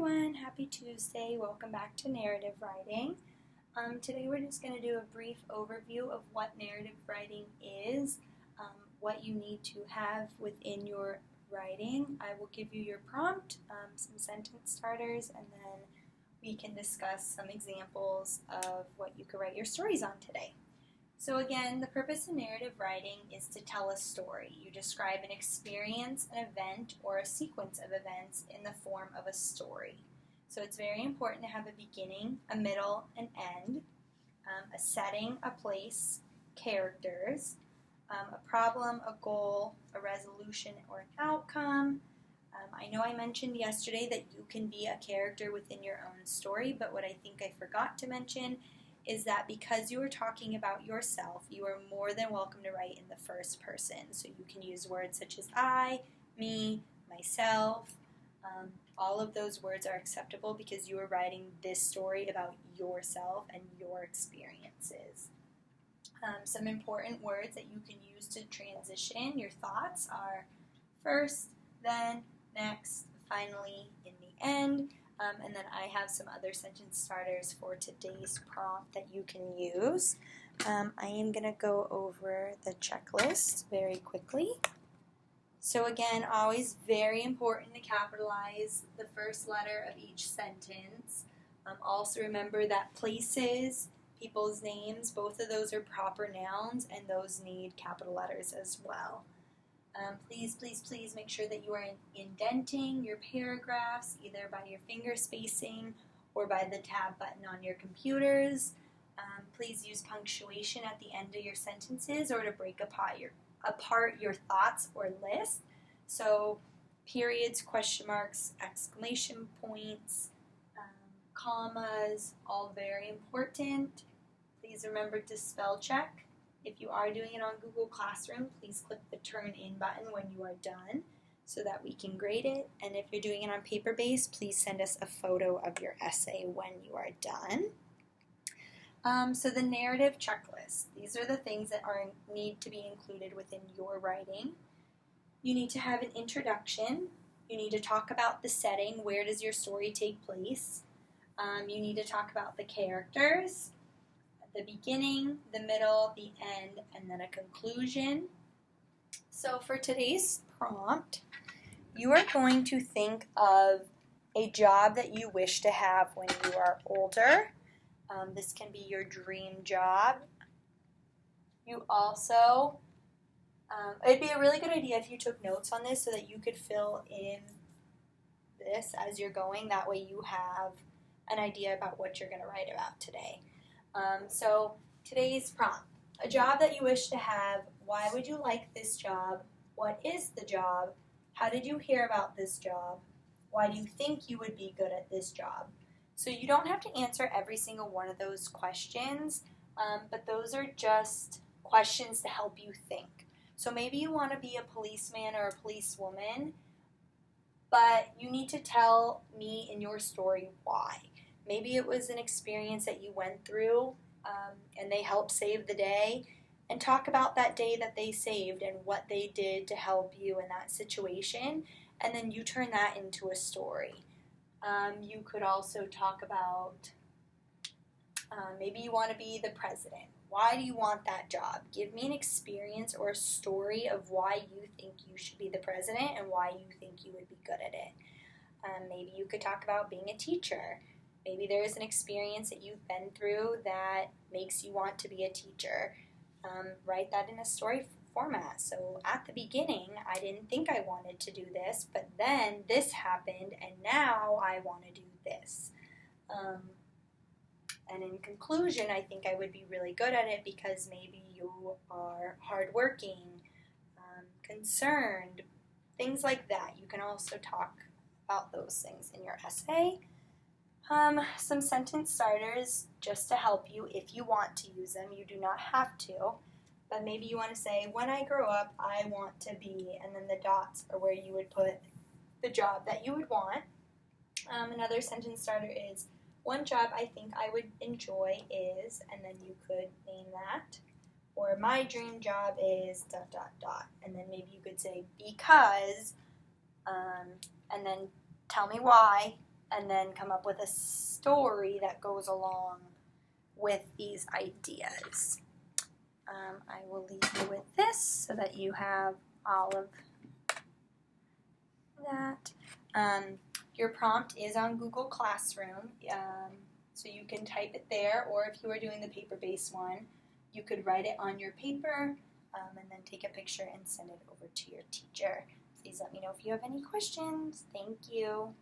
everyone, happy Tuesday. Welcome back to narrative writing. Today we're just going to do a brief overview of what narrative writing is, what you need to have within your writing. I will give you your prompt, some sentence starters, and then we can discuss some examples of what you could write your stories on today. So again, the purpose of narrative writing is to tell a story. You describe an experience, an event, or a sequence of events in the form of a story. So it's very important to have a beginning, a middle, an end, a setting, a place, characters, a problem, a goal, a resolution, or an outcome. I know I mentioned yesterday that you can be a character within your own story, but what I think I forgot to mention is that because you are talking about yourself, you are more than welcome to write in the first person. So you can use words such as I, me, myself. All of those words are acceptable because you are writing this story about yourself and your experiences. Some important words that you can use to transition your thoughts are first, then, next, finally, in the end. And then I have some other sentence starters for today's prompt that you can use. I am going to go over the checklist very quickly. So again, always very important to capitalize the first letter of each sentence. Also remember that places, people's names, both of those are proper nouns, and those need capital letters as well. Please make sure that you are indenting your paragraphs either by your finger spacing or by the tab button on your computers. Please use punctuation at the end of your sentences or to break apart your thoughts or list. So periods, question marks, exclamation points, commas, all very important. Please remember to spell check. If you are doing it on Google Classroom, please click the Turn In button when you are done so that we can grade it. And if you're doing it on paper-based, please send us a photo of your essay when you are done. So the narrative checklist. These are the things that need to be included within your writing. You need to have an introduction. You need to talk about the setting. Where does your story take place? You need to talk about the characters, the beginning, the middle, the end, and then a conclusion. So for today's prompt, you are going to think of a job that you wish to have when you are older. This can be your dream job. You also, it'd be a really good idea if you took notes on this so that you could fill in this as you're going. That way you have an idea about what you're going to write about today. So today's prompt, a job that you wish to have, why would you like this job, what is the job, how did you hear about this job, why do you think you would be good at this job? So you don't have to answer every single one of those questions, but those are just questions to help you think. So maybe you want to be a policeman or a policewoman, but you need to tell me in your story why. Maybe it was an experience that you went through and they helped save the day, and talk about that day that they saved and what they did to help you in that situation, and then you turn that into a story. You could also talk about maybe you want to be the president. Why do you want that job? Give me an experience or a story of why you think you should be the president and why you think you would be good at it. Maybe you could talk about being a teacher. Maybe there is an experience that you've been through that makes you want to be a teacher. Write that in a story format. So at the beginning, I didn't think I wanted to do this, but then this happened, and now I want to do this. And in conclusion, I think I would be really good at it because maybe you are hardworking, concerned, things like that. You can also talk about those things in your essay. Some sentence starters just to help you if you want to use them. You do not have to, but maybe you want to say, when I grow up, I want to be, and then the dots are where you would put the job that you would want. Another sentence starter is, one job I think I would enjoy is, and then you could name that. Or my dream job is ... And then maybe you could say because, and then tell me why, and then come up with a story that goes along with these ideas. I will leave you with this so that you have all of that. Your prompt is on Google Classroom, so you can type it there, or if you are doing the paper-based one, you could write it on your paper and then take a picture and send it over to your teacher. Please let me know if you have any questions. Thank you.